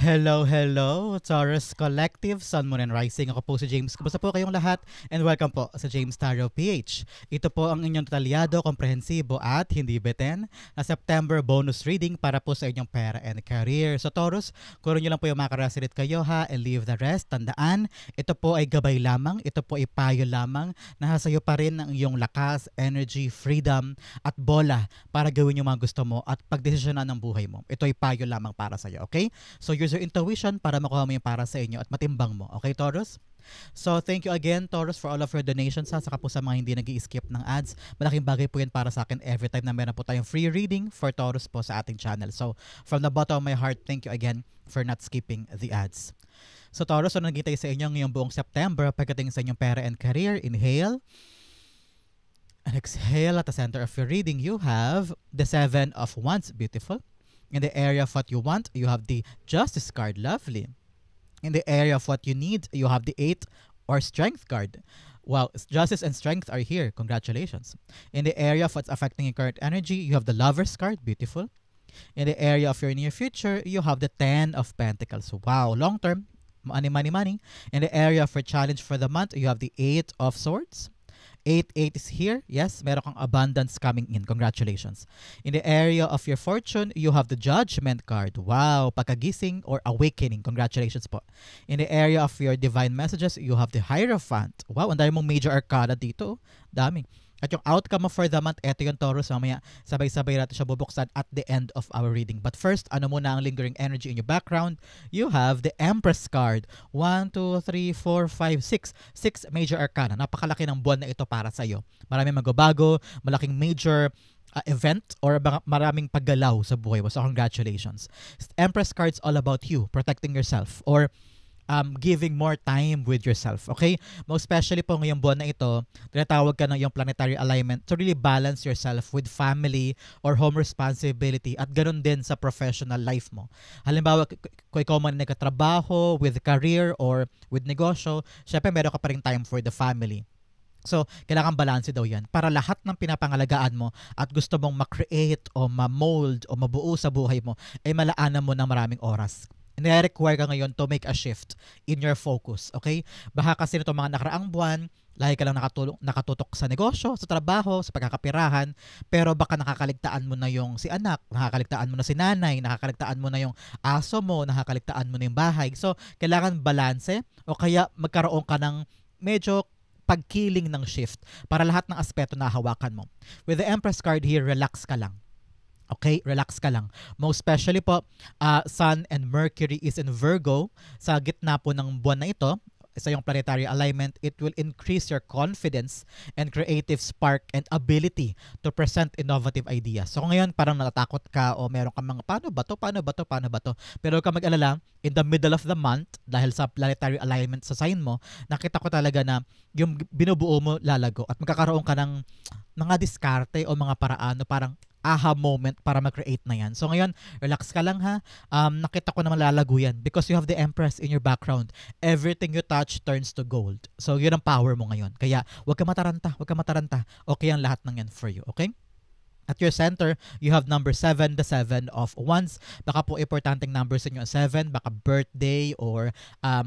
Hello, hello, Taurus Collective, Sun, Moon, and Rising. Ako po si James. Kumusta po kayong lahat? And welcome po sa James Tarot PH. Ito po ang inyong detalyado, komprehensibo at hindi beten na September bonus reading para po sa inyong pera and career. So Taurus, kunin nyo lang po yung makarasalit kayo ha and leave the rest. Tandaan, ito po ay gabay lamang, ito po ay payo lamang. Nasa iyo pa rin ang iyong lakas, energy, freedom at bola para gawin yung mga gusto mo at pagdesisyonan ng buhay mo. Ito ay payo lamang para sa iyo, okay? So use your intuition para makuha mo yung para sa inyo at matimbang mo. Okay, Taurus? So thank you again, Taurus, for all of your donations ha. Saka po sa mga hindi nag-i-skip ng ads. Malaking bagay po yan para sa akin every time na meron po tayong free reading for Taurus po sa ating channel. So from the bottom of my heart, thank you again for not skipping the ads. So Taurus, so nagkitay sa inyo ngayong buong September pagdating sa inyong pera and career. Inhale. And exhale. At the center of your reading, you have the Seven of Wands. Beautiful. In the area of what you want, you have the Justice card. Lovely. In the area of what you need, you have the Eight or Strength card. Wow, Justice and Strength are here. Congratulations. In the area of what's affecting your current energy, you have the Lovers card. Beautiful. In the area of your near future, you have the Ten of Pentacles. Wow, long term. Money, money, money. In the area of your challenge for the month, you have the Eight of Swords. 8 is here. Yes, meron kang abundance coming in. Congratulations. In the area of your fortune, you have the Judgment card. Wow, pagkagising or awakening. Congratulations po. In the area of your divine messages, you have the Hierophant. Wow, ang dami mong major arcana dito. Dami. At yung outcome mo for the month, eto yung Taurus. Mamaya, sabay-sabay natin siya bubuksan at the end of our reading. But first, ano muna ang lingering energy in your background? You have the Empress card. 1, 2, 3, 4, 5, 6. 6 major arcana. Napakalaki ng buwan na ito para sa iyo. Maraming magbabago, malaking major event or maraming paggalaw sa buhay mo. So congratulations. Empress card's all about you, protecting yourself or giving more time with yourself. Okay? Most especially po ngayong buwan na ito, tinatawag ka ng yung planetary alignment to really balance yourself with family or home responsibility at ganun din sa professional life mo. Halimbawa, kung ikaw man nagkatrabaho, with career or with negosyo, syempre meron ka pa rin time for the family. So, kailangan balanse daw yan para lahat ng pinapangalagaan mo at gusto mong ma-create o ma-mold o mabuo sa buhay mo ay malaanan mo ng maraming oras. Nire-require ka ngayon to make a shift in your focus, okay? Baka kasi nito mga nakaraang buwan, lagi ka lang nakatutok sa negosyo, sa trabaho, sa pagkakapirahan, pero baka nakakaligtaan mo na yung si anak, nakakaligtaan mo na si nanay, nakakaligtaan mo na yung aso mo, nakakaligtaan mo na yung bahay. So, kailangan balanse o kaya magkaroon ka ng medyo pagkiling ng shift para lahat ng aspeto na hawakan mo. With the Empress card here, relax ka lang. Okay, relax ka lang. Most especially po, Sun and Mercury is in Virgo. Sa gitna po ng buwan na ito, sa yung planetary alignment, it will increase your confidence and creative spark and ability to present innovative ideas. So ngayon, parang natatakot ka o meron ka mga paano ba to? Pero huwag ka mag-alala, in the middle of the month, dahil sa planetary alignment sa sign mo, nakita ko talaga na yung binubuo mo lalago at magkakaroon ka ng mga diskarte o mga paraan parang aha moment para mag-create na yan. So ngayon, relax ka lang ha. Nakita ko naman lalago yan because you have the Empress in your background. Everything you touch turns to gold. So yun ang power mo ngayon. Kaya huwag ka mataranta. Okay ang lahat ng yan for you. Okay? At your center, you have number 7, the 7 of Wands. Baka po importanteng number sa inyo 7, baka birthday or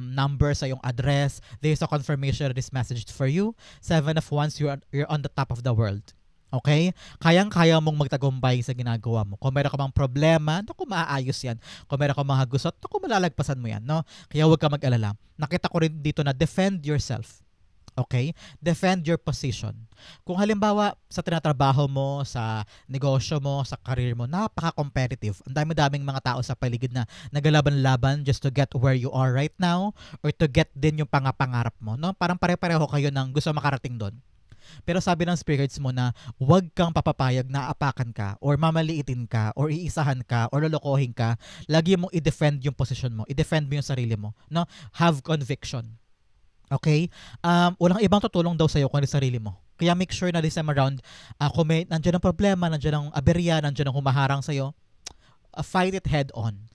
number sa yung address. There is a confirmation of this message for you. 7 of Wands, you're on the top of the world. Okay? Kayang-kaya mong magtagumpay sa ginagawa mo. Kung meron ka bang problema, naku, maaayos yan. Kung meron ka mga gusot, naku, malalagpasan mo yan. No? Kaya huwag ka mag-alala. Nakita ko rin dito na defend yourself. Okay? Defend your position. Kung halimbawa, sa tinatrabaho mo, sa negosyo mo, sa career mo, napaka-competitive. Ang dami-daming mga tao sa paligid na nagalaban-laban just to get where you are right now or to get din yung pangapangarap mo. No? Parang pare-pareho kayo ng gusto makarating doon. Pero sabi ng spirits mo na huwag kang papapayag na apakan ka or mamaliitin ka or iisahan ka or lolokohin ka. Lagi mong i-defend yung position mo. I-defend mo yung sarili mo. No? Have conviction. Okay? Walang ibang tutulong daw sa'yo kundi sarili mo. Kaya make sure na this time around, kung may nandiyan ang problema, nandiyan ang aberya, nandiyan ang humaharang sa'yo, fight it head on.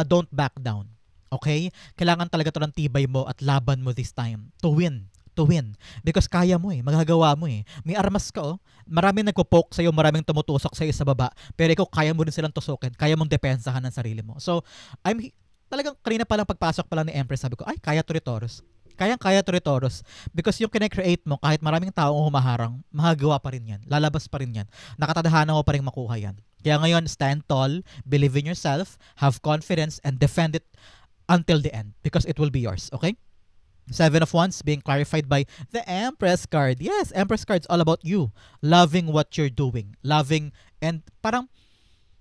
Don't back down. Okay? Kailangan talaga to ng tibay mo at laban mo this time to win. Because kaya mo magagawa mo May armas ka Maraming nagpo-poke sa'yo, maraming tumutusok sa'yo sa baba, pero ikaw kaya mo rin silang tusukin, kaya mong depensahan ng sarili mo. So, talagang kanina pa lang pagpasok pa lang ni Empress, sabi ko, ay, kaya to ni Taurus. Kayang-kaya to ni Taurus. Because yung kinecreate mo, kahit maraming tao ang humaharang, magagawa pa rin yan. Lalabas pa rin yan. Nakatadhana mo pa rin makuha yan. Kaya ngayon, stand tall, believe in yourself, have confidence, and defend it until the end. Because it will be yours. Okay? Seven of Wands being clarified by the Empress card. Yes, Empress card's all about you. Loving what you're doing. Loving and parang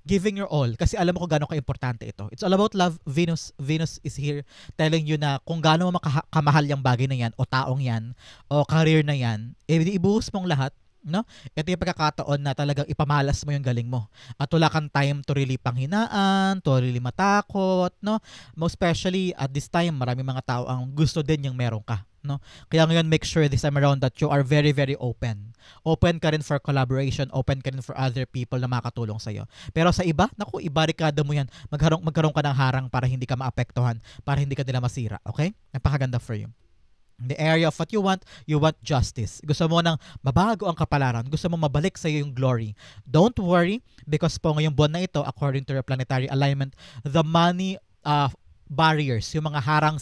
giving your all kasi alam mo kung gaano ka-importante ito. It's all about love. Venus is here telling you na kung gaano mo kamahal yung bagay na yan o taong yan o career na yan, ibuhos mong lahat, no? Ito yung pagkakataon na talagang ipamalas mo yung galing mo. At wala kang time to really panghinaan, to really matakot, no? Most especially at this time, marami mga tao ang gusto din yung meron ka, no? Kaya ngayon, make sure this time around that you are very, very open. Open ka rin for collaboration, open ka rin for other people na makatulong sa'yo. Pero sa iba, naku, ibarikada mo yan. Magkaroon ka ng harang para hindi ka maapektuhan, para hindi ka nila masira, okay? Napakaganda for you. In the area of what you want justice. Gusto mo nang mabago ang kapalaran. Gusto mo mabalik sa iyo yung glory. Don't worry because po ngayong buwan na ito, according to your planetary alignment, the money barriers, yung mga harang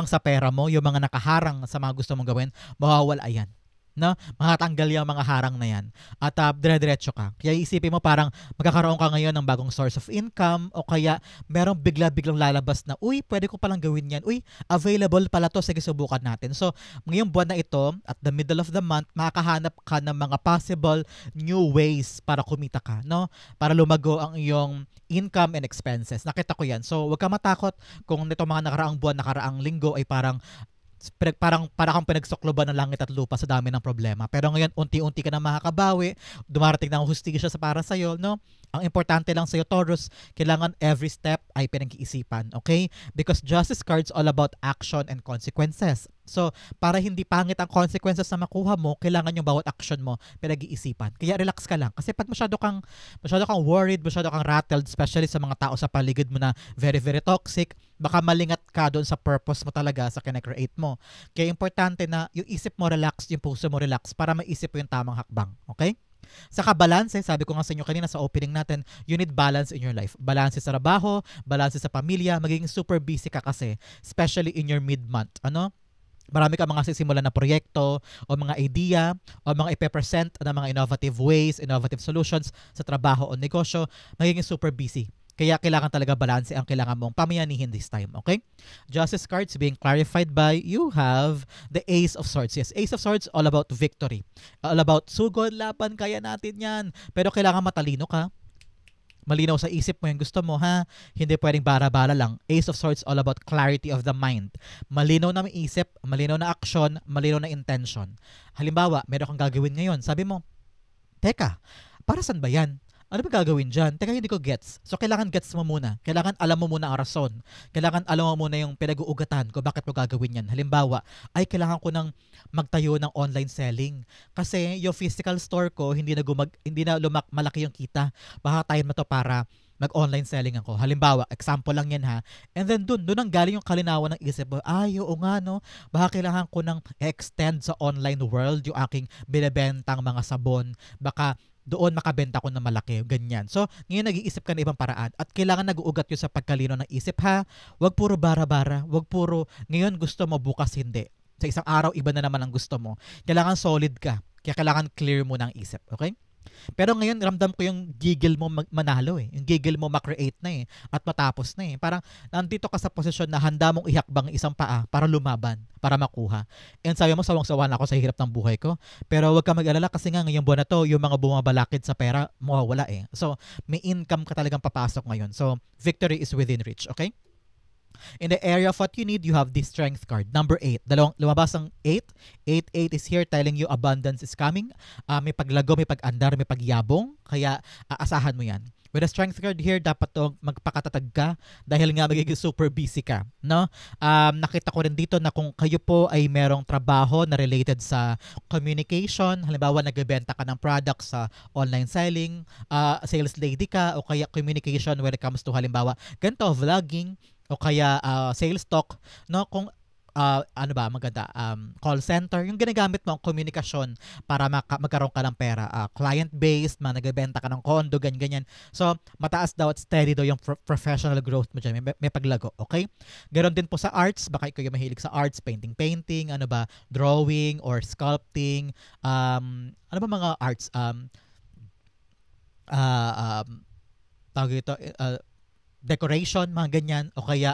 sa pera mo, yung mga nakaharang sa mga gusto mong gawin, mawawala yan. No? Makatanggal yung mga harang na yan. At dire-diretso ka. Kaya isipin mo parang magkakaroon ka ngayon ng bagong source of income o kaya merong biglang lalabas na, uy, pwede ko palang gawin yan. Uy, available pala to. Sige, subukan natin. So, ngayong buwan na ito, at the middle of the month, makakahanap ka ng mga possible new ways para kumita ka. No? Para lumago ang iyong income and expenses. Nakita ko yan. So, huwag ka matakot kung nito mga nakaraang buwan, nakaraang linggo ay parang para kang pinagsukloban ng langit at lupa sa dami ng problema. Pero ngayon, unti-unti ka na makakabawi, dumarating na ang hustisya sa para sa'yo, no? Ang importante lang sa'yo, Taurus, kailangan every step ay pinag-iisipan, okay? Because justice cards all about action and consequences. So, para hindi pangit ang consequences na makuha mo, kailangan yung bawat action mo pinag-iisipan. Kaya relax ka lang. Kasi pag masyado kang worried, masyado kang rattled, especially sa mga tao sa paligid mo na very, very toxic, baka malingat ka doon sa purpose mo talaga sa kinecreate mo. Kaya importante na yung isip mo relax, yung puso mo relax para maisip mo yung tamang hakbang. Okay? Saka balance, sabi ko nga sa inyo kanina sa opening natin, you need balance in your life. Balance sa trabaho, balance sa pamilya, magiging super busy ka kasi, especially in your mid-month. Ano? Marami ka mga sisimulan na proyekto o mga idea o mga ipe-present na mga innovative ways, innovative solutions sa trabaho o negosyo, magiging super busy. Kaya kailangan talaga balanse ang kailangan mong pamayanihin this time, okay? Justice cards being clarified by, you have the Ace of Swords. Yes, Ace of Swords, all about victory. All about sugod, laban, kaya natin yan. Pero kailangan matalino ka. Malinaw sa isip mo yung gusto mo, ha? Hindi pwedeng bara-bara lang. Ace of Swords all about clarity of the mind. Malinaw na isip, malinaw na action, malinaw na intention. Halimbawa, meron kang gagawin ngayon. Sabi mo, teka, para saan ba yan? Ano ba gagawin dyan? Teka, hindi ko gets. So, kailangan gets mo muna. Kailangan alam mo muna ang rason. Kailangan alam mo muna yung pinag-uugatan ko. Bakit mo gagawin yan? Halimbawa, ay kailangan ko nang magtayo ng online selling. Kasi yung physical store ko, hindi na malaki yung kita. Baka time na to para mag-online selling ako. Halimbawa, example lang yan ha. And then doon ang galing yung kalinawan ng isip mo. Ay, oo nga no. Baka kailangan ko nang extend sa online world yung aking binebentang mga sabon. Baka doon makabenta ko na malaki, ganyan. So, ngayon nag-iisip ka na ibang paraan at kailangan nag-uugat yun sa pagkalino ng isip, ha? Wag puro bara-bara, wag puro ngayon gusto mo, bukas hindi. Sa isang araw, iba na naman ang gusto mo. Kailangan solid ka. Kaya kailangan clear mo ng isip, okay? Pero ngayon, ramdam ko yung giggle mo manalo eh. Yung giggle mo makreate na eh. At matapos na eh. Parang nandito ka sa posisyon na handa mong ihakbang isang paa para lumaban, para makuha. And sabi mo, sawang-sawa na ako sa hirap ng buhay ko. Pero huwag ka mag-alala kasi nga ngayong buwan na to, yung mga bumabalakid sa pera, mawawala eh. So, may income ka talagang papasok ngayon. So, victory is within reach, okay? In the area of what you need, you have the strength card. Number 8. Lumabas ang 8. 8 is here telling you abundance is coming. May paglago, may pag-andar, may pagyabong. Kaya asahan mo yan. With the strength card here, dapat to magpakatatag ka dahil nga magiging super busy ka. No? Nakita ko rin dito na kung kayo po ay merong trabaho na related sa communication, halimbawa nagbebenta ka ng products sa online selling, sales lady ka, o kaya communication when it comes to halimbawa ganito, vlogging, o kaya sales talk, no? Kung ano ba maganda, call center, yung ginagamit mo ang komunikasyon para magkaroon ka ng pera, client based, nagbebenta ka ng condo, ganyan ganyan. So mataas daw at steady daw yung professional growth mo dyan, may paglago, okay? Ganon din po sa arts, baka ikaw yung mahilig sa arts, painting, ano ba, drawing or sculpting, ano ba mga arts, tawag ito, decoration, mga ganyan, o kaya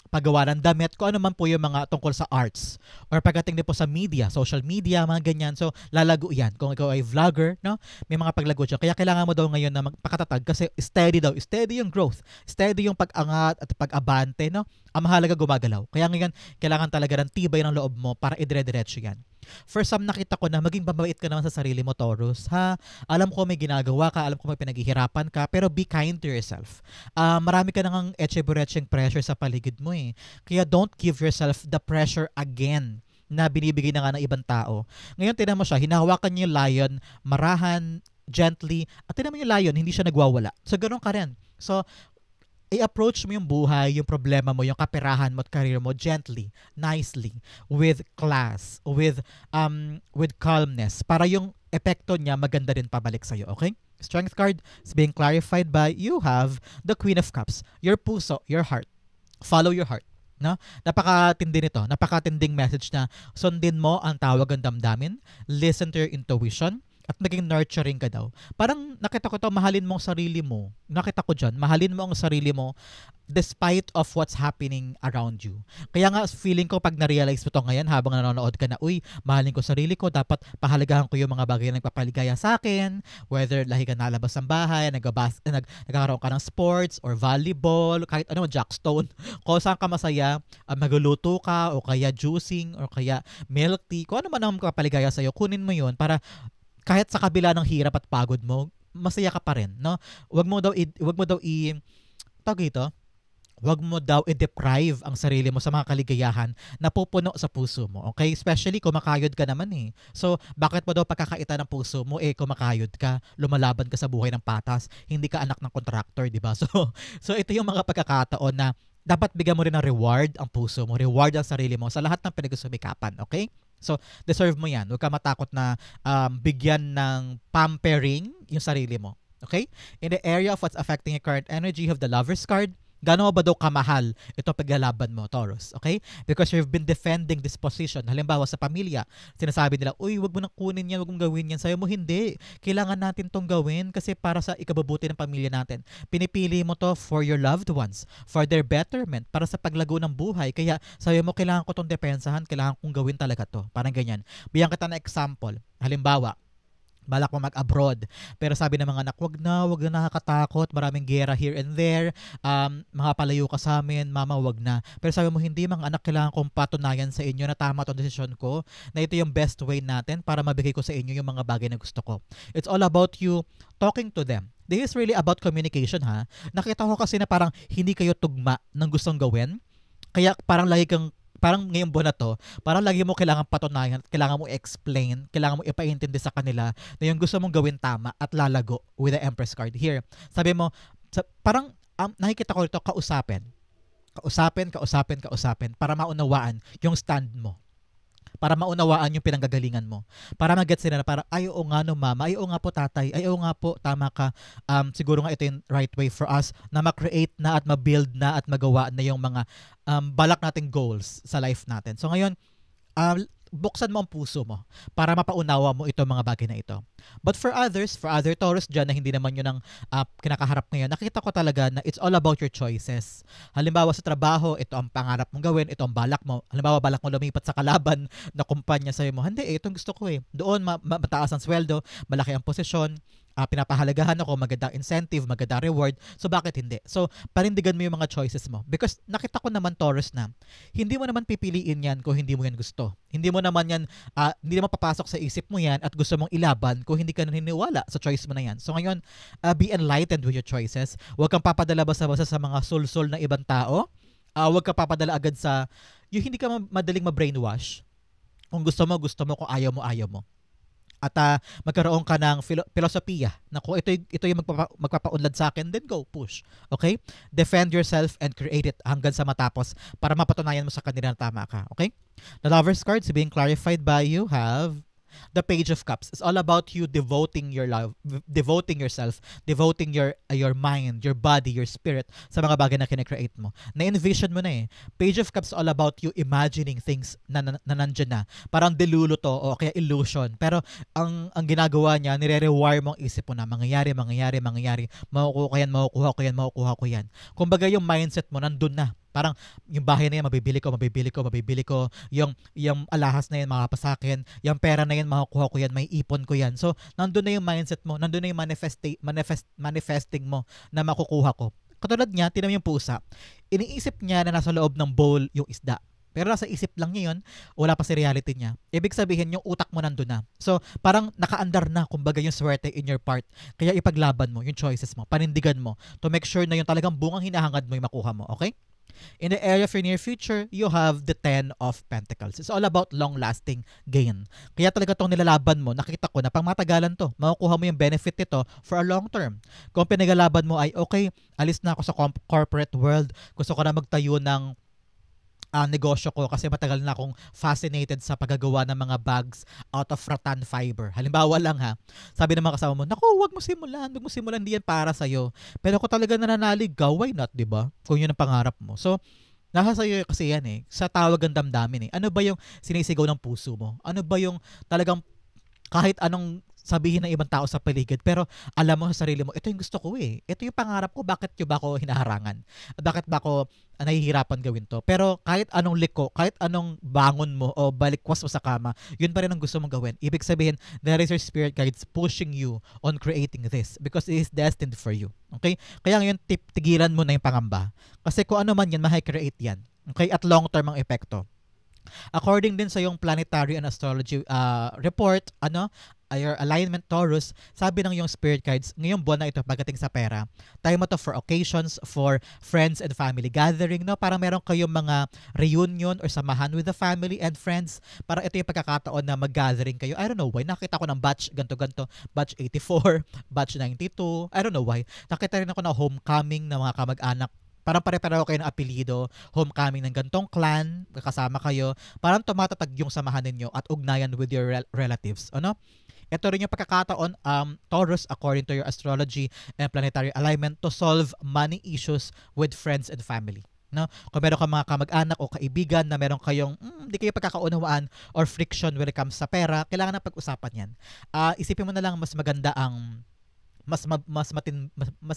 paggawa ng damit, kung ano man po yung mga tungkol sa arts. Or pagdating din po sa media, social media, mga ganyan. So, lalago yan. Kung ikaw ay vlogger, no? May mga paglago dyan. Kaya kailangan mo daw ngayon na magpakatatag kasi steady daw. Steady yung growth. Steady yung pag-angat at pag-abante, no? Ang mahalaga gumagalaw. Kaya ngayon, kailangan talaga ng tibay ng loob mo para idire-diretso yan. For some, nakita ko na maging mabait ka naman sa sarili mo, Taurus. Ha? Alam ko may ginagawa ka, alam ko may pinaghihirapan ka, pero be kind to yourself. Marami ka nang etche-burecheng pressure sa paligid mo eh. Kaya don't give yourself the pressure again na binibigay na nga ng ibang tao. Ngayon, tinan mo siya, hinahawakan niya yung lion, marahan, gently, at tinan mo yung lion, hindi siya nagwawala. So, ganun ka rin. So, i-approach mo yung buhay, yung problema mo, yung kaperahan mo at career mo gently, nicely, with class, with calmness, para yung epekto niya maganda rin pabalik sa'yo, okay? Strength card is being clarified by you have the Queen of Cups, your puso, your heart. Follow your heart. No? Napakatindi nito, napakatinding message na sundin mo ang tawag ng damdamin, listen to your intuition, at maging nurturing ka daw. Parang nakita ko to, mahalin mo ang sarili mo. Nakita ko dyan, mahalin mo ang sarili mo despite of what's happening around you. Kaya nga feeling ko pag na-realize mo to ngayon habang nanonood ka na, uy, mahalin ko sarili ko, dapat pahalagahan ko yung mga bagay na nagpapaligaya sa akin, whether lahi ka nalabas ng bahay, nagkakaroon ka ng sports or volleyball, kahit ano, jackstone, kung saan ka masaya, magluluto ka o kaya juicing or kaya milk tea, kung ano man ang magpapaligaya sa'yo, kunin mo yun para kahit sa kabila ng hirap at pagod mo, masaya ka pa rin, no? Wag mo daw i-deprive ang sarili mo sa mga kaligayahan na pupuno sa puso mo, okay? Especially kumakayod ka naman eh. So, bakit mo daw pagkakaita ng puso mo kumakayod ka, lumalaban ka sa buhay ng patas, hindi ka anak ng contractor, di ba? So ito yung mga pagkakataon na dapat bigyan mo rin ng reward ang puso mo, reward ang sarili mo sa lahat ng pinagsumikapan, okay? So, deserve mo yan. Huwag ka matakot na bigyan ng pampering yung sarili mo. Okay? In the area of what's affecting your current energy, you have the Lover's card. Gano'n ba daw kamahal ito paglalaban mo, Taurus? Okay? Because you've been defending this position. Halimbawa sa pamilya, sinasabi nila, uy, wag mo nang kunin yan, wag mong gawin yan. Sabi mo, hindi. Kailangan natin tong gawin kasi para sa ikabubuti ng pamilya natin. Pinipili mo to for your loved ones, for their betterment, para sa paglago ng buhay. Kaya sabi mo, kailangan ko tong depensahan, kailangan kong gawin talaga to. Parang ganyan. Bigyan kita na example. Halimbawa, balak mo mag-abroad. Pero sabi ng mga anak, wag na nakakatakot, maraming gera here and there, mga palayo ka sa amin, mama, wag na. Pero sabi mo, hindi mga anak, kailangan kong patunayan sa inyo na tama itong desisyon ko, na ito yung best way natin para mabigay ko sa inyo yung mga bagay na gusto ko. It's all about you talking to them. This is really about communication, ha. Nakita ko kasi na parang hindi kayo tugma ng gustong gawin. Kaya parang ngayong buwan na to, parang lagi mo kailangan patunayan, kailangan mo explain, kailangan mo ipaintindi sa kanila na yung gusto mong gawin tama at lalago with the Empress card. Here, sabi mo, parang nakikita ko rito, kausapin para maunawaan yung stand mo. Para maunawaan yung pinanggagalingan mo. Para mag-get sila na parang, ay oo nga no mama, ay oo nga po tatay, ay oo nga po, tama ka. Siguro nga ito yung right way for us na ma-create na at ma-build na at magawa na yung mga balak nating goals sa life natin. So ngayon, buksan mo ang puso mo para mapaunawa mo itong mga bagay na ito. But for other Taurus dyan na hindi naman yun ang kinakaharap ngayon, nakita ko talaga na it's all about your choices. Halimbawa sa trabaho, ito ang pangarap mong gawin, ito ang balak mo. Halimbawa, balak mo lumipat sa kalaban na kumpanya, sa'yo mo, hindi, itong gusto ko eh. Doon, mataas ang sweldo, malaki ang posisyon, pinapahalagahan ako, magandang incentive, magandang reward. So, bakit hindi? So, parindigan mo yung mga choices mo. Because nakita ko naman, Taurus, na hindi mo naman pipiliin yan kung hindi mo yan gusto. Hindi mo naman yan, hindi naman papasok sa isip mo yan at gusto mong ilaban kung hindi ka naniniwala sa choice mo na yan. So, ngayon, be enlightened with your choices. Huwag kang papadala basta-basta sa mga sul-sul na ibang tao. Huwag kang papadala agad sa, yung hindi ka madaling ma-brainwash. Kung gusto mo, kung ayaw mo. at magkaroon ka ng filosofiya na kung ito yung magpapaunlad sa akin, then go, push. Okay? Defend yourself and create it hanggang sa matapos para mapatunayan mo sa kanila na tama ka. Okay? The Lover's cards being clarified by you have the Page of Cups. It's all about you devoting your love, devoting yourself, devoting your mind, your body, your spirit sa mga bagay na kinecreate mo. Na-envision mo na eh. Page of Cups is all about you imagining things na nandyan na. Parang deluluto o kaya illusion. Pero ang ginagawa niya, nire-rewire mo ang isip mo na mangyayari, makukuha ko yan. Kumbaga yung mindset mo nandun na. Parang yung bahay na yan, mabibili ko. Yung alahas na yan, makapasakin. Yung pera na yan, makukuha ko yan, may ipon ko yan. So, nandun na yung mindset mo, nandun na yung manifesting mo na makukuha ko. Katulad niya, tinan mo yung pusa. Iniisip niya na nasa loob ng bowl yung isda. Pero nasa isip lang niya yun, wala pa si reality niya. Ibig sabihin, yung utak mo nandun na. So, parang nakaandar na, kumbaga yung swerte in your part. Kaya ipaglaban mo yung choices mo, panindigan mo, to make sure na yung talagang bungang hinahangad mo yung makuha mo. Okay? In the area of your near future, you have the Ten of Pentacles. It's all about long-lasting gain. Kaya talaga itong nilalaban mo, nakita ko na pang matagalan to. Makukuha mo yung benefit nito for a long term. Kung pinagalaban mo ay, okay, alis na ako sa corporate world. Gusto ko na magtayo ng negosyo ko kasi matagal na akong fascinated sa paggagawa ng mga bags out of rattan fiber. Halimbawa lang ha, sabi ng mga kasama mo, naku, wag mo simulan, hindi yan para sa'yo. Pero kung talaga nananaligaw, why not, di ba? Kung yun ang pangarap mo. So, nasa sa'yo kasi yan eh. Sa tawag ang damdamin eh. Ano ba yung sinisigaw ng puso mo? Ano ba yung talagang kahit anong sabihin ng ibang tao sa paligid, pero alam mo sa sarili mo, ito yung gusto ko eh. Ito yung pangarap ko, bakit yung ba ako hinaharangan? Bakit ba ako nahihirapan gawin to? Pero kahit anong liko, kahit anong bangon mo o balikwas mo sa kama, yun pa rin ang gusto mong gawin. Ibig sabihin, there is your spirit guides pushing you on creating this because it is destined for you. Okay? Kaya ngayon, tigilan mo na yung pangamba. Kasi kung ano man yan, mahi-create yan. Okay? At long-term ang epekto. According din sa yung planetary and astrology report, your alignment Taurus, sabi ng yung spirit guides, ngayong buwan na ito pagdating sa pera, time mo to for occasions, for friends and family gathering, no? Parang meron kayong mga reunion or samahan with the family and friends. Parang ito yung pagkakataon na mag-gathering kayo. I don't know why. Nakita ko ng batch, ganto, batch 84, batch 92. I don't know why. Nakita rin ako ng homecoming ng mga kamag-anak. Parang pare-pareho kayo ng apelido, homecoming ng gantong clan, kasama kayo. Parang tumatatag yung samahan ninyo at ugnayan with your relatives. Ano? Ito rin yung pagkakataon, Taurus, according to your astrology and planetary alignment, to solve money issues with friends and family. No? Kung meron kang mga kamag-anak o kaibigan na meron kayong hindi kayo pagkakaunawaan or friction when it comes sa pera, kailangan na pag-usapan yan. Isipin mo na lang mas maganda ang mas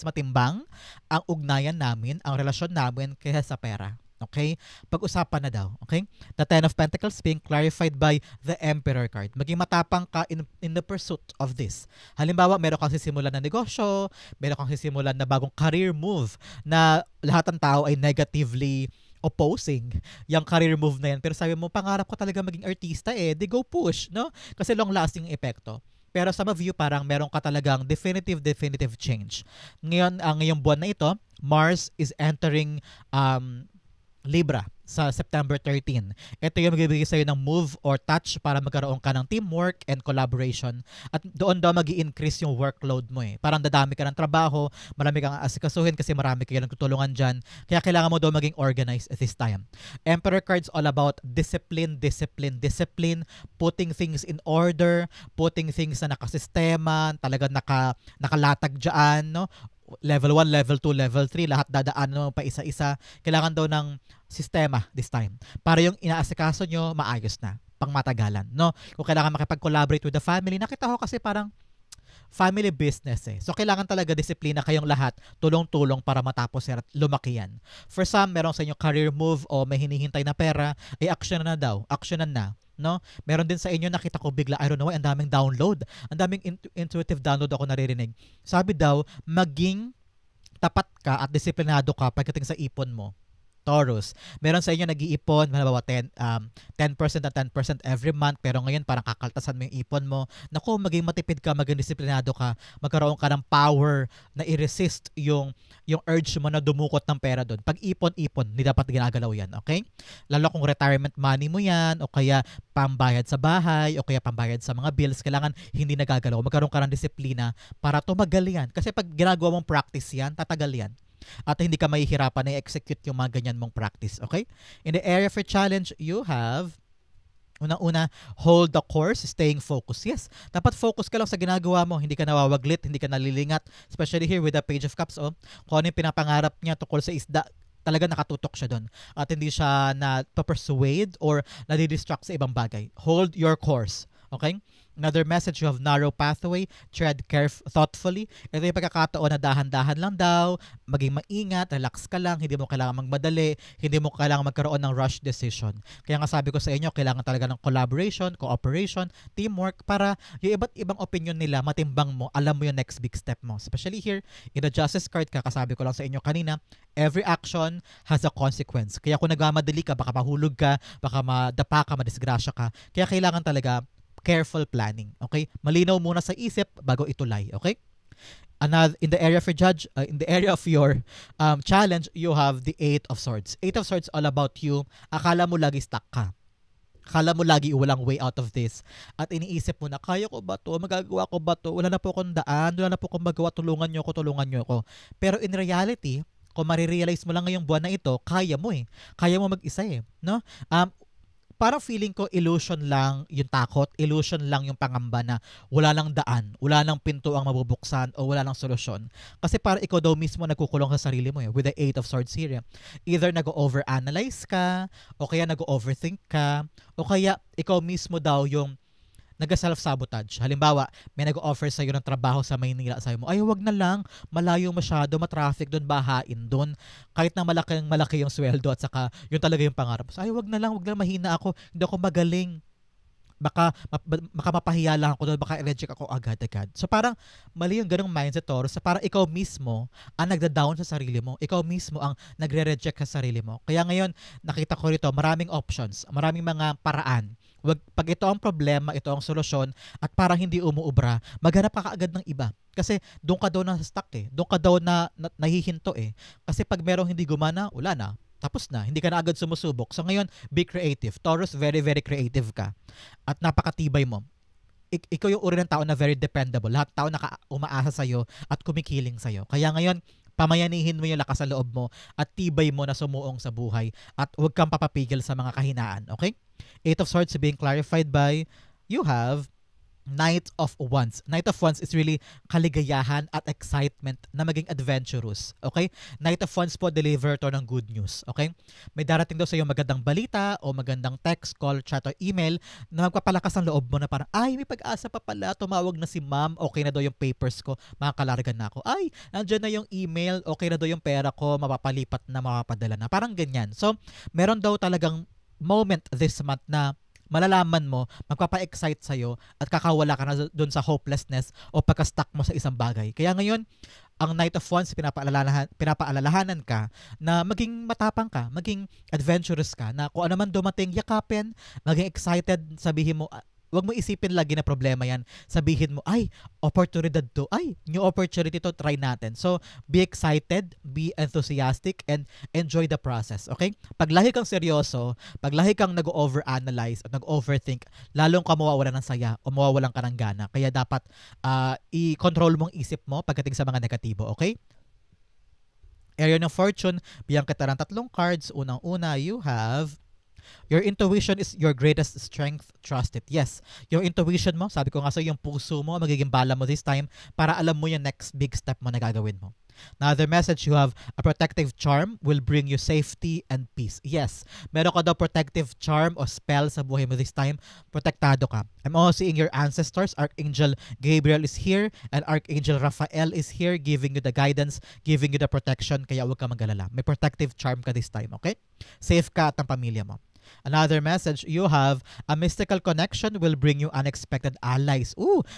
matimbang ang ugnayan namin, ang relasyon namin kaysa sa pera. Okay? Pag-usapan na daw. Okay? The Ten of Pentacles being clarified by the Emperor card. Maging matapang ka in the pursuit of this. Halimbawa, meron kang sisimulan na negosyo, meron kang sisimulan na bagong career move na lahat ng tao ay negatively opposing yung career move na yan. Pero sabi mo, pangarap ko talaga maging artista eh. Di go push, no? Kasi long-lasting yung epekto. Pero some of you parang meron ka talagang definitive change. Ngayon, ngayong buwan na ito, Mars is entering Libra sa September 13. Ito yung magbibigay sa'yo ng move or touch para magkaroon ka ng teamwork and collaboration. At doon daw mag-i-increase yung workload mo eh. Parang dadami ka ng trabaho, marami kang asikasuhin kasi marami kayo nagtutulungan dyan. Kaya kailangan mo daw maging organized at this time. Emperor cards all about discipline, putting things in order, putting things na nakasistema, talaga nakalatag dyan, no? Level 1, level 2, level 3, lahat dadaan mo pa isa-isa. Kailangan daw ng sistema this time. Para yung inaasikaso nyo, maayos na. Pangmatagalan, no? Kung kailangan makipag-collaborate with the family, nakita ko kasi parang family business eh. So, kailangan talaga disiplina kayong lahat, tulong-tulong para matapos at lumaki yan. For some, meron sa inyo career move o may hinihintay na pera, ay actionan na daw. Actionan na. No? Meron din sa inyo, nakita ko bigla, I don't know, ang daming download. Ang daming intuitive download ako naririnig. Sabi daw, maging tapat ka at disiplinado ka pagdating sa ipon mo. Taurus, meron sa inyo nag-iipon, halimbawa 10% at 10% every month, pero ngayon parang kakaltasan mo yung ipon mo. Naku, maging matipid ka, maging disiplinado ka, magkaroon ka ng power na i-resist yung urge mo na dumukot ng pera doon. Pag ipon-ipon, hindi dapat ginagalaw yan, okay? Lalo kung retirement money mo yan, o kaya pambayad sa bahay, o kaya pambayad sa mga bills, kailangan hindi nagagalaw. Magkaroon ka ng disiplina para tumagal yan. Kasi pag ginagawa mong practice yan, tatagal yan. At hindi ka mahihirapan na i-execute yung mga ganyan mong practice, okay? In the area for challenge, you have unang-una, hold the course, staying focused. Yes, dapat focus ka lang sa ginagawa mo. Hindi ka nawawaglit, hindi ka nalilingat. Especially here with the Page of Cups. Kung ano yung pinapangarap niya tungkol sa isda, talaga nakatutok siya doon. At hindi siya na persuade or nadidistract sa ibang bagay. Hold your course. Okay? Another message, you have narrow pathway, tread thoughtfully. Ito yung pagkakataon na dahan-dahan lang daw, maging maingat, relax ka lang, hindi mo kailangan magmadali, hindi mo kailangan magkaroon ng rush decision. Kaya nga sabi ko sa inyo, kailangan talaga ng collaboration, cooperation, teamwork, para yung iba't ibang opinion nila, matimbang mo, alam mo yung next big step mo. Especially here, in the Justice card, kakasabi ko lang sa inyo kanina, every action has a consequence. Kaya kung nagmamadali ka, baka mahulog ka, baka madapa ka, madisgrasya ka. Kaya kailangan talaga careful planning, okay? Malinaw muna sa isip bago itulay, okay? Another, in the area of your challenge, you have the Eight of Swords. Eight of Swords all about you. Akala mo lagi stuck ka. Akala mo lagi walang way out of this. At iniisip mo na, kaya ko ba to? Magagawa ko ba to? Wala na po akong daan. Wala na po akong magawa. Tulungan nyo ako. Pero in reality, kung marirealize mo lang ngayong buwan na ito, kaya mo eh. Kaya mo mag-isa eh. No? Parang feeling ko illusion lang yung takot, illusion lang yung pangamba na wala lang daan, wala lang pinto ang mabubuksan o wala lang solusyon. Kasi para ikaw daw mismo nagkukulong sa sarili mo with the Eight of Swords here. Either nag-overanalyze ka, o kaya nag-overthink ka, o kaya ikaw mismo daw yung nag-self-sabotage. Halimbawa, may nag-offer sa'yo ng trabaho sa Maynila. Sabi mo, ay wag na lang, malayo masyado, matraffic doon, bahain doon. Kahit na malaki yung sweldo at saka yun talaga yung pangarap. Ay wag na lang, mahina ako, hindi ako magaling. Baka mapahiya lang ako doon, baka i-reject ako agad-agad. So parang mali yung ganong mindset, Taurus, sa parang ikaw mismo ang nagda-down sa sarili mo. Ikaw mismo ang nagre-reject sa sarili mo. Kaya ngayon, nakita ko rito, maraming options, maraming mga paraan. Pag ito ang problema, ito ang solusyon, at parang hindi umuubra, maghanap ka kaagad ng iba. Kasi doon ka daw na stuck eh. Doon ka daw na nahihinto eh. Kasi pag merong hindi gumana, wala na. Tapos na. Hindi ka na agad sumusubok. So ngayon, be creative. Taurus, very, very creative ka. At napakatibay mo. Ikaw yung uri ng tao na very dependable. Lahat tao umaasa sa'yo at kumikiling sa'yo. Kaya ngayon, pamayanihin mo yung lakas sa loob mo at tibay mo na sumuong sa buhay at huwag kang papapigil sa mga kahinaan. Okay? Eight of Swords being clarified by, you have Knight of Wands. Knight of Wands is really kaligayahan at excitement na maging adventurous. Okay? Knight of Wands po, deliver to ng good news. Okay? May darating daw sa iyo magandang balita o magandang text, call, chat o email na magpapalakas ang loob mo na parang, ay, may pag-asa pa pala, tumawag na si ma'am, okay na daw yung papers ko, makakalargan na ako. Ay, nandyan na yung email, okay na daw yung pera ko, mapapalipat na, mapapadala na. Parang ganyan. So, meron daw talagang moment this month na malalaman mo, magpapa-excite sa'yo at kakawala ka na doon sa hopelessness o pagka-stuck mo sa isang bagay. Kaya ngayon, ang Knight of Wands, pinapaalalahanan ka na maging matapang ka, maging adventurous ka, na kung ano man dumating, yakapin, maging excited, sabihin mo, wag mo isipin lagi na problema yan. Sabihin mo, ay, oportunidad to. Ay, new opportunity to, try natin. So, be excited, be enthusiastic, and enjoy the process. Okay? Pag lahi kang seryoso, pag lahi kang nag-overanalyze at nag-overthink, lalong ka mawawalan ng saya o mawawalan ka ng gana. Kaya dapat i-control mong isip mo pagdating sa mga negatibo. Okay? Area ng Fortune, biyang kita ng 3 cards. Unang-una, you have your intuition is your greatest strength. Trust it. Yes, yung intuition mo, sabi ko nga sa yung puso mo, magiging bala mo this time para alam mo yung next big step mo na gagawin mo. Another message, you have a protective charm will bring you safety and peace. Yes, meron ka daw protective charm o spell sa buhay mo this time. Protektado ka. I'm also seeing your ancestors. Archangel Gabriel is here and Archangel Raphael is here giving you the guidance, giving you the protection. Kaya huwag ka mag-alala. May protective charm ka this time, okay? Safe ka at ang pamilya mo. Another message, you have a mystical connection will bring you unexpected allies.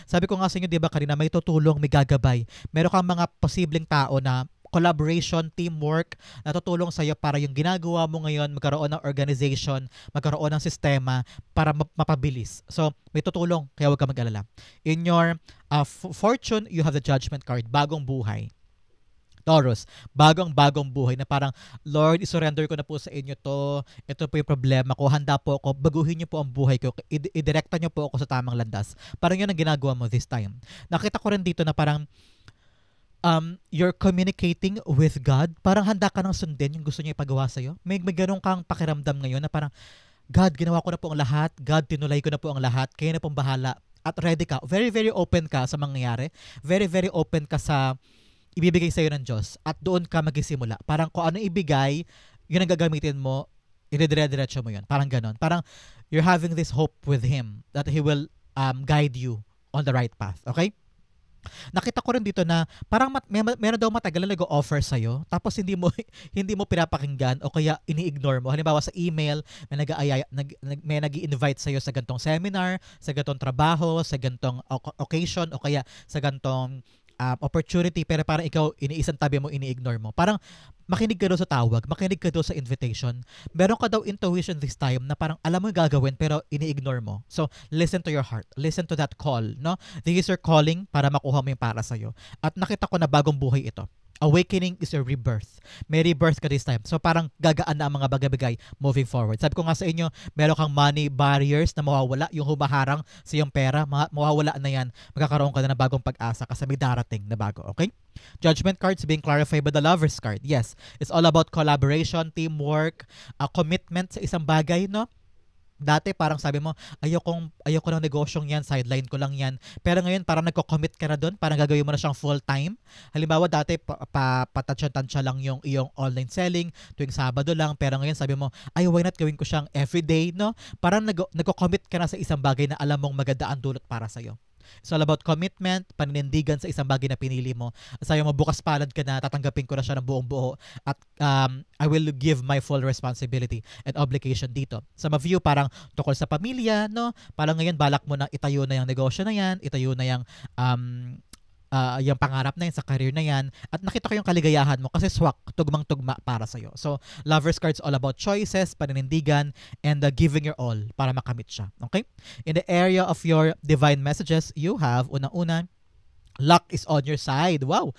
Sabi ko nga sa inyo, di ba kanina, may tutulong, may gagabay. Meron kang mga posibleng tao na collaboration, teamwork, na tutulong sa'yo para yung ginagawa mo ngayon magkaroon ng organization, magkaroon ng sistema para mapabilis. So, may tutulong, kaya huwag ka mag-alala. In your fortune, you have the judgment card, bagong buhay. Taurus, bagong-bagong buhay na parang, Lord, isurrender ko na po sa inyo to. Ito po yung problema ko. Handa po ako. Baguhin niyo po ang buhay ko. Idirekta niyo po ako sa tamang landas. Parang yun ang ginagawa mo this time. Nakita ko rin dito na parang you're communicating with God. Parang handa ka nang sundin yung gusto niya ipagawa sa'yo. May ganun kang pakiramdam ngayon na parang, God, ginawa ko na po ang lahat. God, tinulay ko na po ang lahat. Kayo na pong bahala. At ready ka. Very, very open ka sa mangyayari. Very, very open ka sa ibibigay sa'yo ng Diyos at doon ka magsisimula. Parang kung ano ibigay, yun ang gagamitin mo, ididire-diretso mo yun. Parang ganon. Parang you're having this hope with Him that He will guide you on the right path. Okay? Nakita ko rin dito na parang meron daw matagal na nag-offer sa'yo tapos hindi mo hindi mo pinapakinggan o kaya ini-ignore mo. Halimbawa sa email, may nag-i-invite sa'yo sa gantong seminar, sa gantong trabaho, sa gantong occasion o kaya sa gantong opportunity pero parang ikaw iniisang tabi mo, ini-ignore mo. Parang makinig ka daw sa tawag, makinig ka daw sa invitation. Meron ka daw intuition this time na parang alam mo yung gagawin pero ini-ignore mo. So, listen to your heart. Listen to that call, no? This is your calling para makuha mo yung para sa'yo. At nakita ko na bagong buhay ito. Awakening is your rebirth. May rebirth ka this time. So parang gagaan na ang mga bagay-bagay moving forward. Sabi ko nga sa inyo, meron kang money barriers na mawawala, yung humaharang sa iyong pera, mawawala na yan. Magkakaroon ka na ng bagong pag-asa kasi may darating na bago. Okay? Judgment cards being clarified by the Lover's card. Yes, it's all about collaboration, teamwork, commitment sa isang bagay, no? Dati parang sabi mo, ayoko ng negosyong yan, sideline ko lang yan. Pero ngayon parang nagko-commit ka na doon, parang gagawin mo na siyang full-time. Halimbawa dati patansya-tansya lang yung iyong online selling, tuwing Sabado lang. Pero ngayon sabi mo, why not gawin ko siyang everyday, no? Parang nagko-commit ka na sa isang bagay na alam mong maganda ang dulot para sa'yo. It's all about commitment, paninindigan sa isang bagay na pinili mo. Sabi mo, bukas palad ka na, tatanggapin ko na siya ng buong buo at I will give my full responsibility and obligation dito. Some of you parang tukol sa pamilya, no? Parang ngayon balak mo na itayo na yung negosyo na yan, itayo na yung pangarap na yan, sa career na yan, at nakita ko yung kaligayahan mo kasi swak, tugmang-tugma para sa'yo. So, Lover's card's all about choices, paninindigan, and giving your all para makamit siya. Okay? In the area of your divine messages, you have, unang-una, luck is on your side. Wow!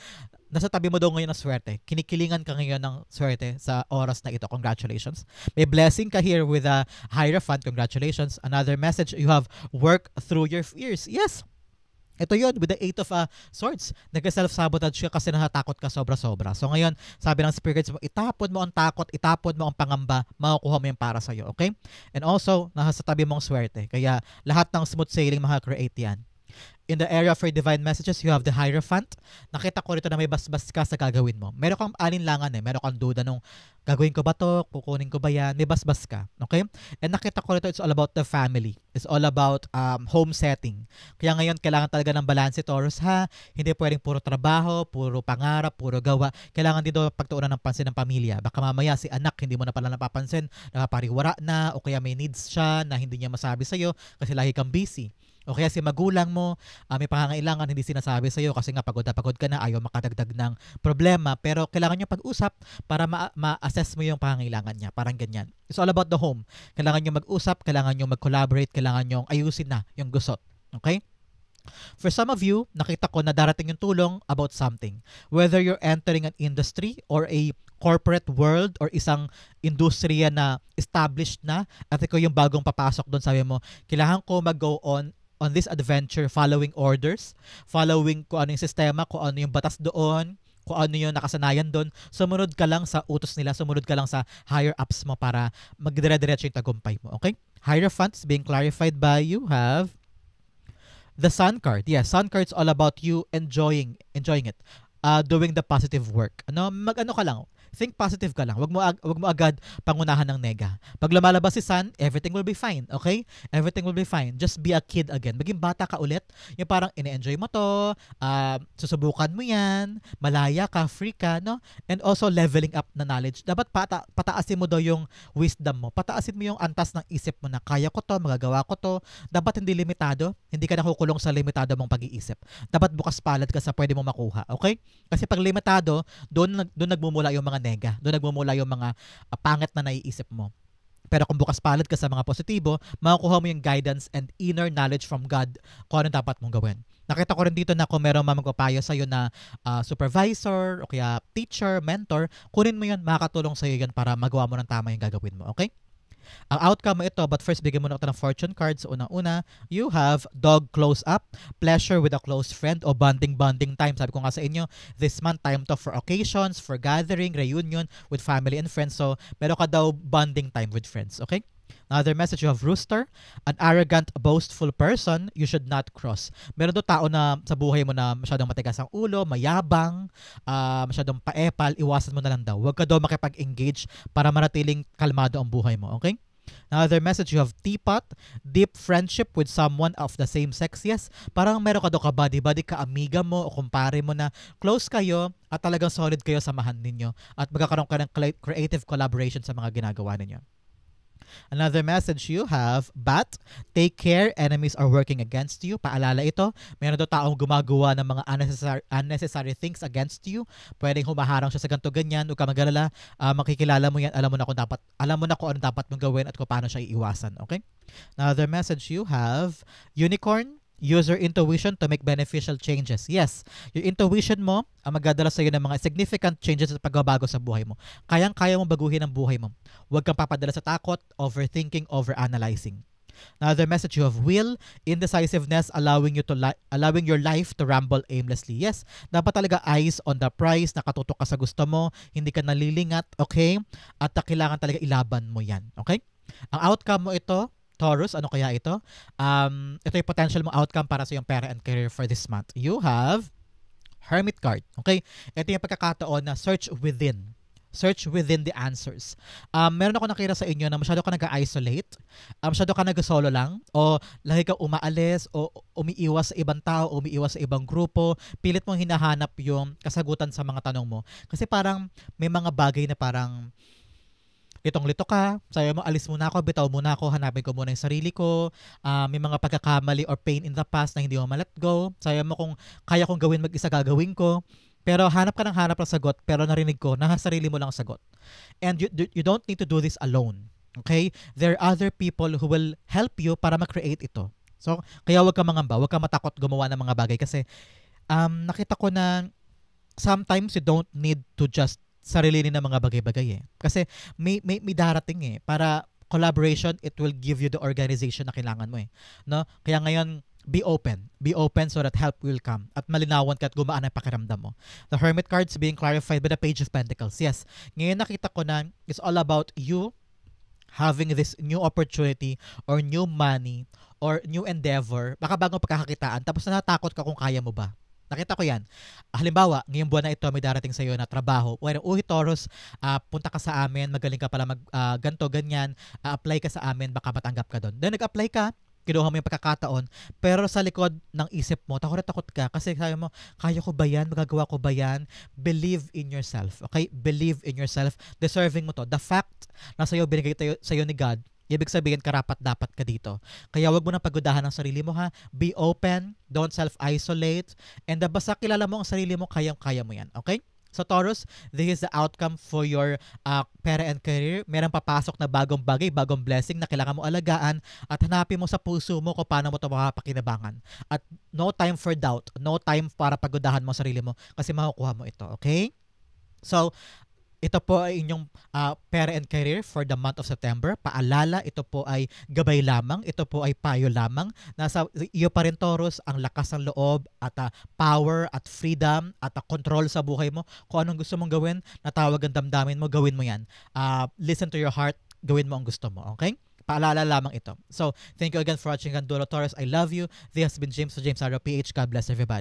Nasa tabi mo daw ngayon ng swerte. Kinikilingan ka ngayon ng swerte sa oras na ito. Congratulations. May blessing ka here with a Hierophant. Congratulations. Another message, you have work through your fears. Yes! Ito yun, with the 8 of Swords. Nag-self-sabotage ka kasi natatakot ka sobra-sobra. So ngayon, sabi ng spirits mo, itapon mo ang takot, itapon mo ang pangamba, makukuha mo yung para sa'yo, okay? And also, nasa tabi mong swerte. Kaya lahat ng smooth sailing makakreate yan. In the area of your divine messages, you have the Hierophant. Nakita ko rito na may basbas ka sa gagawin mo. Meron kang alinlangan meron kang duda nung gagawin ko ba to, kukunin ko ba yan, may basbas ka. Okay? And nakita ko rito, it's all about the family. It's all about home setting. Kaya ngayon, kailangan talaga ng balance, Taurus, ha? Hindi pwedeng puro trabaho, puro pangarap, puro gawa. Kailangan dito pagtuunan ng pansin ng pamilya. Baka mamaya si anak, hindi mo na pala napapansin, nakapariwara na, o kaya may needs siya na hindi niya masabi sa'yo kasi lagi kang busy. O kaya si magulang mo, may pangangailangan, hindi sinasabi sa'yo kasi nga pagod na pagod ka na, ayaw makadagdag ng problema. Pero kailangan nyo pag-usap para ma-assess mo yung pangangailangan niya. Parang ganyan. It's all about the home. Kailangan nyo mag-usap, kailangan nyo mag-collaborate, kailangan nyo ayusin na yung gusot. Okay? For some of you, nakita ko na darating yung tulong about something. Whether you're entering an industry or a corporate world or isang industriya na established na at ikaw yung bagong papasok doon, sabi mo, kailangan ko mag-go on this adventure following orders, following kung ano yung sistema, kung ano yung batas doon, kung ano yung nakasanayan doon. Sumunod ka lang sa utos nila, sumunod ka lang sa higher ups mo para magdire-diretso yung tagumpay mo. Okay? Hierophants being clarified by you have the Sun card. Yeah, Sun card's all about you enjoying it. Doing the positive work. Mag-ano ka lang, think positive ka lang. Wag mo agad pangunahan ng nega. Pag lumalabas si Sun, everything will be fine, okay? Everything will be fine. Just be a kid again. Maging bata ka ulit. Yung parang ine-enjoy mo to, susubukan mo yan, malaya ka, free ka, no? And also leveling up na knowledge. Dapat pataasin mo daw yung wisdom mo. Pataasin mo yung antas ng isip mo na kaya ko to, magagawa ko to. Dapat hindi limitado. Hindi ka nakukulong sa limitado mong pag-iisip. Dapat bukas palad ka sa pwede mo makuha, okay? Kasi pag limitado, doon nagmumula yung mga nega. Doon nagmumula yung mga pangit na naiisip mo. Pero kung bukas palad ka sa mga positibo, makukuha mo yung guidance and inner knowledge from God kung ano dapat mong gawin. Nakita ko rin dito na kung meron magpapayo sa'yo na supervisor o kaya teacher, mentor, kunin mo yun, makakatulong sa'yo yan para magawa mo ng tama yung gagawin mo, okay? Ang outcome mo ito, but first bigyan mo na ito ng fortune cards. Unang-una, you have dog close up, pleasure with a close friend o bonding time. Sabi ko nga sa inyo, this month time to for occasions, for gathering, reunion with family and friends. So, meron ka daw bonding time with friends, okay? Another message, you have rooster, an arrogant, boastful person you should not cross. Meron daw tao na sa buhay mo na masyadong matigas ang ulo, mayabang, masyadong paepal, iwasan mo na lang daw. Huwag ka daw makipag-engage para manatiling kalmado ang buhay mo, okay? Another message, you have teapot, deep friendship with someone of the same sex. Yes, parang meron ka daw ka-buddy-buddy, ka-amiga mo o kumpare mo na close kayo at talagang solid kayo samahan ninyo at magkakaroon ka ng creative collaboration sa mga ginagawa ninyo. Another message you have, bat, take care, enemies are working against you. Paalala ito, meron daw taong gumagawa ng mga unnecessary things against you. Pwedeng humaharang siya sa ganito ganyan, huwag ka mag-alala, makikilala mo yan, alam mo na kung ano dapat mong gawin at kung paano siya iiwasan, okay? Another message you have, unicorn, use your intuition to make beneficial changes. Yes, yung intuition mo ang magdadala sa iyo ng mga significant changes at pagbabago sa buhay mo. Kayang-kaya mong baguhin ang buhay mo. Huwag kang papadala sa takot, overthinking, overanalyzing. Another message, you have will, indecisiveness, allowing your life to ramble aimlessly. Yes, dapat talaga eyes on the prize, nakatutok ka sa gusto mo, hindi ka nalilingat, okay? At kailangan talaga ilaban mo yan, okay? Ang outcome mo ito, Taurus, ano kaya ito? Ito yung potential mong outcome para sa iyong pera and career for this month. You have Hermit card. Okay? Ito yung pagkakataon na search within. Search within the answers. Meron ako nakita sa inyo na masyado ka nag-isolate, masyado ka nag-solo lang, o lagi ka umaalis, o umiiwas sa ibang tao, umiiwas sa ibang grupo, pilit mong hinahanap yung kasagutan sa mga tanong mo. Kasi parang may mga bagay na parang litong-lito ka, sabi mo, alis muna ako, bitaw muna ako, hanapin ko muna yung sarili ko, may mga pagkakamali or pain in the past na hindi mo ma-let go, sabi mo kung kaya kong gawin mag-isa, gagawin ko, pero hanap ka ng sagot, pero narinig ko, sarili mo lang ang sagot. And you don't need to do this alone, okay? There are other people who will help you para ma-create ito. So, kaya huwag ka mangamba, huwag ka matakot gumawa ng mga bagay kasi nakita ko na sometimes you don't need to just sarilinin ng mga bagay-bagay eh. Kasi may darating eh. Para collaboration, it will give you the organization na kailangan mo eh. No? Kaya ngayon, be open. Be open so that help will come. At malinawan ka at gumaan ang pakiramdam mo. The Hermit cards being clarified by the Page of Pentacles. Yes, ngayon nakita ko na it's all about you having this new opportunity or new money or new endeavor. Baka bagong pagkakakitaan. Tapos natatakot ka kung kaya mo ba. Nakita ko yan. Halimbawa, ngayong buwan na ito may darating sa iyo na trabaho. Uy, Taurus, punta ka sa amin, magaling ka pala ganto, ganyan, apply ka sa amin, baka matanggap ka doon. Then nag-apply ka, kinuha mo yung pagkakataon, pero sa likod ng isip mo, takot ka kasi sabi mo, kaya ko ba yan? Magagawa ko ba yan? Believe in yourself. Okay? Believe in yourself. Deserving mo to. The fact na sa'yo, binigay sa'yo ni God, ibig sabihin, karapat-dapat ka dito. Kaya wag mo nang pagudahan ang sarili mo ha. Be open, don't self-isolate, and basta kilala mo ang sarili mo, kayang-kaya mo yan. Okay? So Taurus, this is the outcome for your pera and career. Merong papasok na bagong bagay, bagong blessing na kailangan mo alagaan at hanapin mo sa puso mo kung paano mo ito makapakinabangan. At no time for doubt, no time para pagudahan mo ang sarili mo kasi makukuha mo ito. Okay? So, ito po ay inyong pera and career for the month of September. Paalala, ito po ay gabay lamang. Ito po ay payo lamang. Nasa iyo pa rin, Taurus, ang lakas ng loob at power at freedom at control sa buhay mo. Kung anong gusto mong gawin, natawag ang damdamin mo, gawin mo yan. Listen to your heart, gawin mo ang gusto mo. Okay? Paalala lamang ito. So, thank you again for watching Gandulo, Taurus. I love you. This has been James Aro PH. God bless everybody.